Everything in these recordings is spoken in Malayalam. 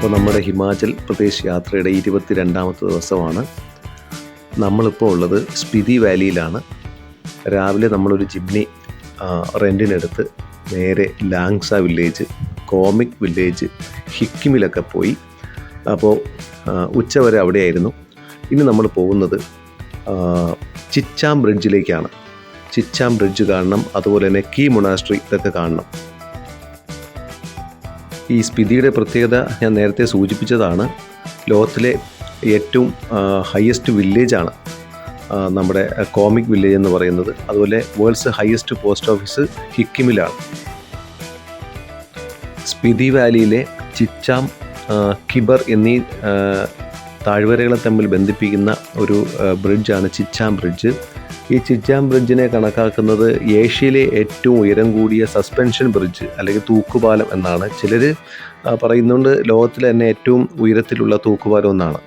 അപ്പോൾ നമ്മുടെ ഹിമാചൽ പ്രദേശ് യാത്രയുടെ 22ാമത്തെ ദിവസമാണ്. നമ്മളിപ്പോൾ ഉള്ളത് സ്പിതി വാലിയിലാണ്. രാവിലെ നമ്മളൊരു ജിംനി റെൻറ്റിനെടുത്ത് നേരെ ലാങ്സ വില്ലേജ്, കോമിക് വില്ലേജ്, ഹിക്കിമിലൊക്കെ പോയി. അപ്പോൾ ഉച്ചവരെ അവിടെയായിരുന്നു. ഇനി നമ്മൾ പോകുന്നത് ചിച്ചാം ബ്രിഡ്ജിലേക്കാണ്. ചിച്ചാം ബ്രിഡ്ജ് കാണണം, അതുപോലെ തന്നെ കീ മൊണാസ്ട്രി ഇതൊക്കെ കാണണം. ഈ സ്പിതിയുടെ പ്രത്യേകത ഞാൻ നേരത്തെ സൂചിപ്പിച്ചതാണ്. ലോകത്തിലെ ഏറ്റവും ഹയസ്റ്റ് വില്ലേജാണ് നമ്മുടെ കോമിക് വില്ലേജ് എന്ന് പറയുന്നത്. അതുപോലെ വേൾഡ്സ് ഹയസ്റ്റ് പോസ്റ്റ് ഓഫീസ് ഹിക്കിമിലാണ്. സ്പിതി വാലിയിലെ ചിച്ചാം, കിബർ എന്നീ താഴ്വരകളെ തമ്മിൽ ബന്ധിപ്പിക്കുന്ന ഒരു ബ്രിഡ്ജാണ് ചിച്ചാം ബ്രിഡ്ജ്. ഈ ചിച്ചാം ബ്രിഡ്ജിനെ കണക്കാക്കുന്നത് ഏഷ്യയിലെ ഏറ്റവും ഉയരം കൂടിയ സസ്പെൻഷൻ ബ്രിഡ്ജ് അല്ലെങ്കിൽ തൂക്കുപാലം എന്നാണ്. ചിലർ പറയുന്നുണ്ട് ലോകത്തിലെ തന്നെ ഏറ്റവും ഉയരത്തിലുള്ള തൂക്കുപാലം എന്നാണ്.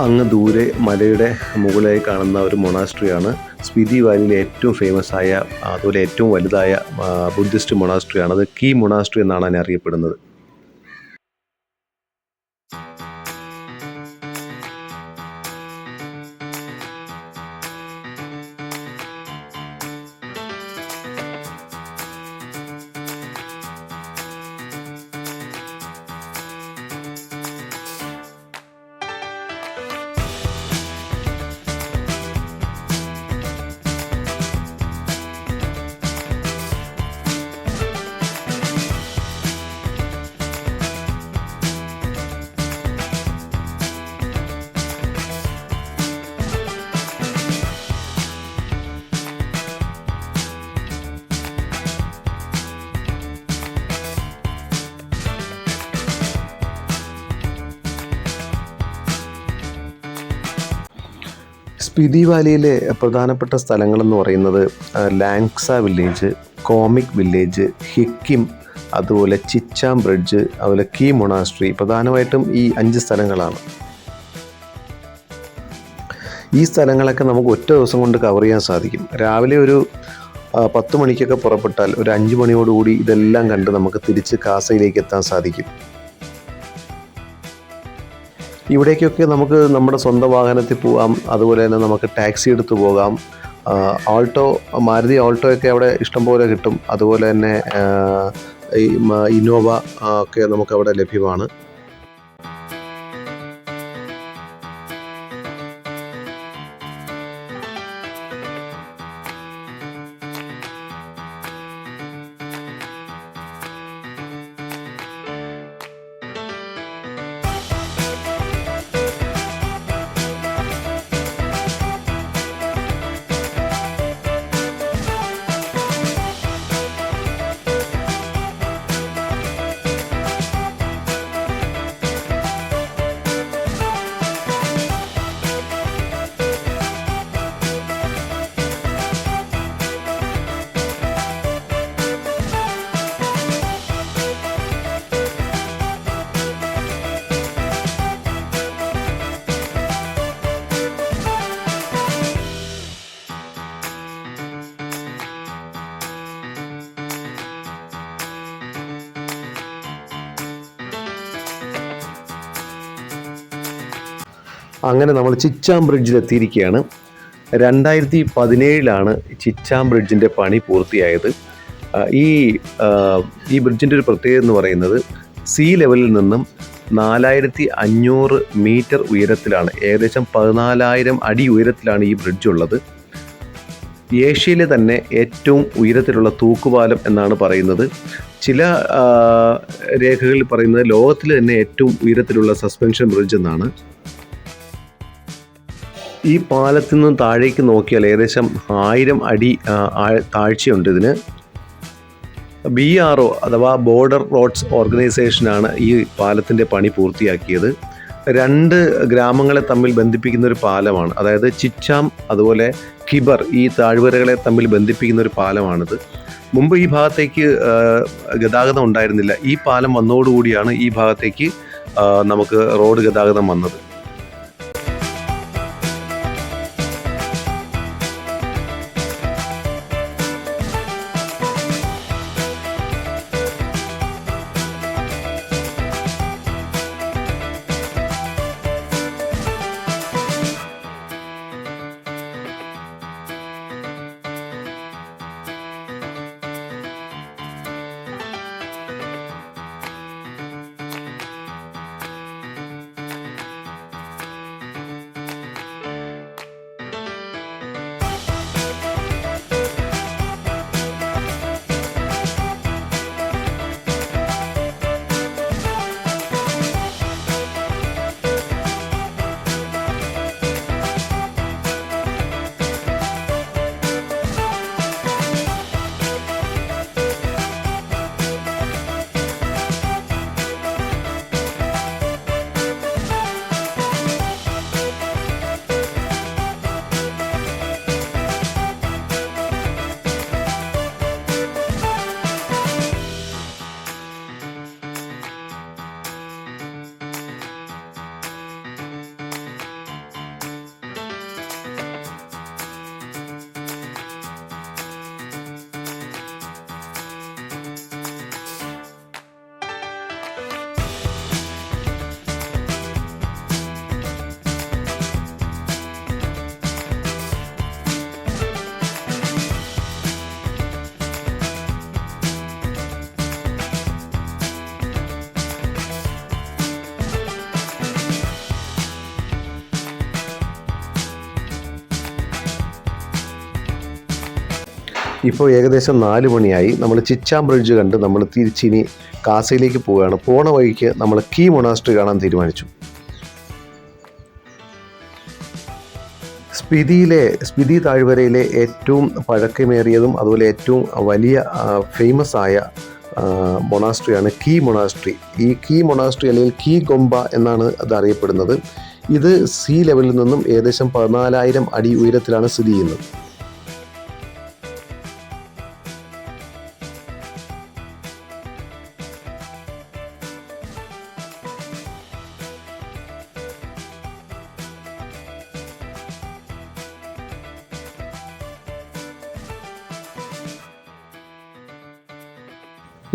അങ്ങ് ദൂരെ മലയുടെ മുകളിലായി കാണുന്ന ഒരു മൊണാസ്ട്രിയാണ് സ്പിതി വാലിയിലെ ഏറ്റവും ഫേമസ് ആയ, അതുപോലെ ഏറ്റവും വലുതായ ബുദ്ധിസ്റ്റ് മൊണാസ്ട്രിയാണ്. അത് കീ മൊണാസ്ട്രി എന്നാണ് അതിനെ അറിയപ്പെടുന്നത്. സ്പിതി വാലിയിലെ പ്രധാനപ്പെട്ട സ്ഥലങ്ങളെന്ന് പറയുന്നത് ലാങ്സ വില്ലേജ്, കോമിക് വില്ലേജ്, ഹിക്കിം, അതുപോലെ ചിച്ചാം ബ്രിഡ്ജ്, അതുപോലെ കീ മൊണാസ്ട്രി. പ്രധാനമായിട്ടും ഈ 5 സ്ഥലങ്ങളാണ്. ഈ സ്ഥലങ്ങളൊക്കെ നമുക്ക് ഒറ്റ ദിവസം കൊണ്ട് കവർ ചെയ്യാൻ സാധിക്കും. രാവിലെ ഒരു 10 മണിക്കൊക്കെ പുറപ്പെട്ടാൽ ഒരു 5 മണിയോടുകൂടി ഇതെല്ലാം കണ്ട് നമുക്ക് തിരിച്ച് കാസയിലേക്ക് എത്താൻ സാധിക്കും. ഇവിടേക്കൊക്കെ നമുക്ക് നമ്മുടെ സ്വന്തം വാഹനത്തിൽ പോകാം, അതുപോലെ തന്നെ നമുക്ക് ടാക്സി എടുത്ത് പോകാം. ഓൾട്ടോ, മാരുതി ഓൾട്ടോയൊക്കെ അവിടെ ഇഷ്ടംപോലെ കിട്ടും. അതുപോലെ തന്നെ ഇന്നോവ ഒക്കെ നമുക്കവിടെ ലഭ്യമാണ്. അങ്ങനെ നമ്മൾ ചിച്ചാം ബ്രിഡ്ജിൽ എത്തിയിരിക്കുകയാണ്. 2017 ചിച്ചാം ബ്രിഡ്ജിൻ്റെ പണി പൂർത്തിയായത്. ഈ ബ്രിഡ്ജിൻ്റെ ഒരു പ്രത്യേകത എന്ന് പറയുന്നത് സീ ലെവലിൽ നിന്നും 4500 മീറ്റർ ഉയരത്തിലാണ്, ഏകദേശം 14,000 അടി ഉയരത്തിലാണ് ഈ ബ്രിഡ്ജ് ഉള്ളത്. ഏഷ്യയിലെ തന്നെ ഏറ്റവും ഉയരത്തിലുള്ള തൂക്കുപാലം എന്നാണ് പറയുന്നത്. ചില രേഖകളിൽ പറയുന്നത് ലോകത്തിലെ തന്നെ ഏറ്റവും ഉയരത്തിലുള്ള സസ്പെൻഷൻ ബ്രിഡ്ജ് എന്നാണ്. ഈ പാലത്തിൽ നിന്നും താഴേക്ക് നോക്കിയാൽ ഏകദേശം 1000 അടി താഴ്ചയുണ്ട് ഇതിന്. BRO അഥവാ ബോർഡർ റോഡ്സ് ഓർഗനൈസേഷനാണ് ഈ പാലത്തിൻ്റെ പണി പൂർത്തിയാക്കിയത്. 2 ഗ്രാമങ്ങളെ തമ്മിൽ ബന്ധിപ്പിക്കുന്ന ഒരു പാലമാണ്. അതായത് ചിച്ചാം അതുപോലെ ഖിബർ, ഈ താഴ്വരകളെ തമ്മിൽ ബന്ധിപ്പിക്കുന്ന ഒരു പാലമാണിത്. മുമ്പ് ഈ ഭാഗത്തേക്ക് ഗതാഗതം ഉണ്ടായിരുന്നില്ല. ഈ പാലം വന്നതോടുകൂടിയാണ് ഈ ഭാഗത്തേക്ക് നമുക്ക് റോഡ് ഗതാഗതം വന്നത്. ഇപ്പോൾ ഏകദേശം 4 മണിയായി. നമ്മൾ ചിച്ചാം ബ്രിഡ്ജ് കണ്ട് നമ്മൾ തിരിച്ചിനി കാസയിലേക്ക് പോവുകയാണ്. പോണ വഴിക്ക് നമ്മൾ കീ മൊണാസ്ട്രി കാണാൻ തീരുമാനിച്ചു. സ്പിതി താഴ്വരയിലെ ഏറ്റവും പഴക്കമേറിയതും അതുപോലെ ഏറ്റവും വലിയ ഫേമസ് ആയ മൊണാസ്ട്രിയാണ് കീ മൊണാസ്ട്രി. ഈ കീ മൊണാസ്ട്രി അല്ലെങ്കിൽ കീ ഗൊമ്പ എന്നാണ് അത് അറിയപ്പെടുന്നത്. ഇത് സീ ലെവലിൽ നിന്നും ഏകദേശം 14,000 അടി ഉയരത്തിലാണ് സ്ഥിതി ചെയ്യുന്നത്.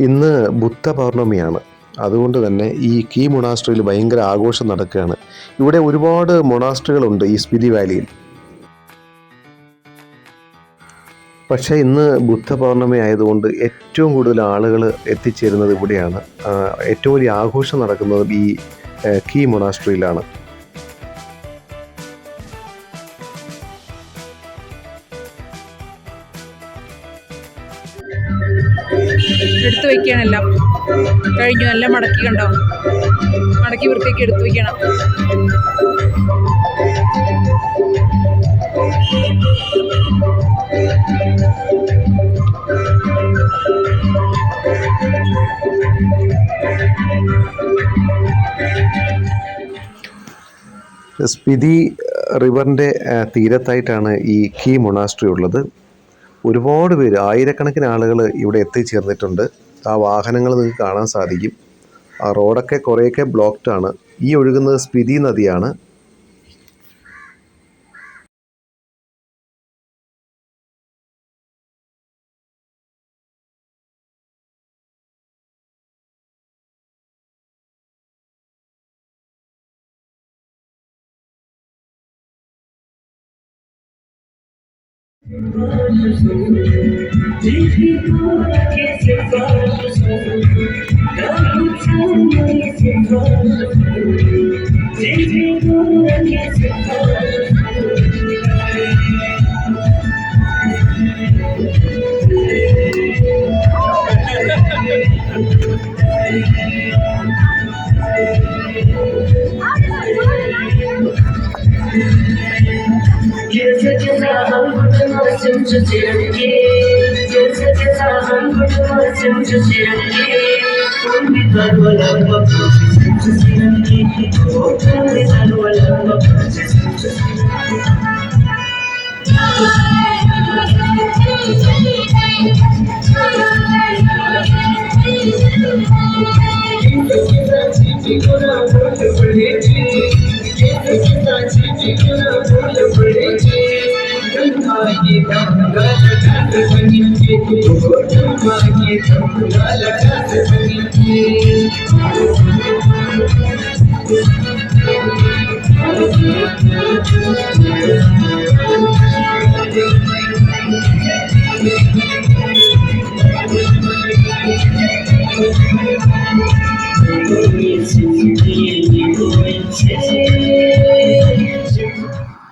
ഇന്ന് ബുദ്ധ പൗർണമിയാണ്. അതുകൊണ്ട് തന്നെ ഈ കീ മൊണാസ്ട്രിയിൽ ഭയങ്കര ആഘോഷം നടക്കുകയാണ്. ഇവിടെ ഒരുപാട് മൊണാസ്ട്രികളുണ്ട് ഈ സ്പിതി വാലിയിൽ. പക്ഷേ ഇന്ന് ബുദ്ധ പൗർണമി ആയതുകൊണ്ട് ഏറ്റവും കൂടുതൽ ആളുകൾ എത്തിച്ചേരുന്നത് ഇവിടെയാണ്. ഏറ്റവും വലിയ ആഘോഷം നടക്കുന്നത് ഈ കീ മൊണാസ്ട്രിയിലാണ്. എടുത്തു വയ്ക്കാനെല്ലാം കഴിഞ്ഞു. എല്ലാം മടക്കി കണ്ടോ, മടക്കി വൃത്തിയാക്കി എടുത്തു വയ്ക്കണം. സ്പിതി റിവറിൻ്റെ തീരത്തായിട്ടാണ് ഈ കീ മൊണാസ്ട്രി ഉള്ളത്. ഒരുപാട് പേര്, ആയിരക്കണക്കിന് ആളുകൾ ഇവിടെ എത്തിച്ചേർന്നിട്ടുണ്ട്. ആ വാഹനങ്ങൾ നിങ്ങൾക്ക് കാണാൻ സാധിക്കും. ആ റോഡൊക്കെ കുറേയൊക്കെ ബ്ലോക്ക്ഡ് ആണ്. ഈ ഒഴുകുന്നത് സ്പിതി നദിയാണ്.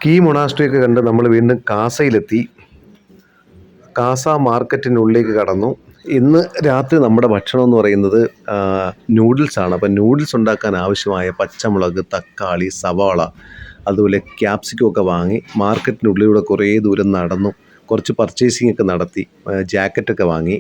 കീ മൊണാസ്ട്രിയൊക്കെ കണ്ട് നമ്മൾ വീണ്ടും കാസയിലെത്തി. കാസ മാർക്കറ്റിനുള്ളിലേക്ക് കടന്നു. ഇന്ന് രാത്രി നമ്മുടെ ഭക്ഷണം എന്ന് പറയുന്നത് നൂഡിൽസാണ്. അപ്പം നൂഡിൽസ് ഉണ്ടാക്കാൻ ആവശ്യമായ പച്ചമുളക്, തക്കാളി, സവാള, അതുപോലെ ക്യാപ്സിക്കം ഒക്കെ വാങ്ങി മാർക്കറ്റിനുള്ളിലൂടെ കുറേ ദൂരം നടന്നു. കുറച്ച് പർച്ചേസിംഗ് ഒക്കെ നടത്തി, ജാക്കറ്റൊക്കെ വാങ്ങി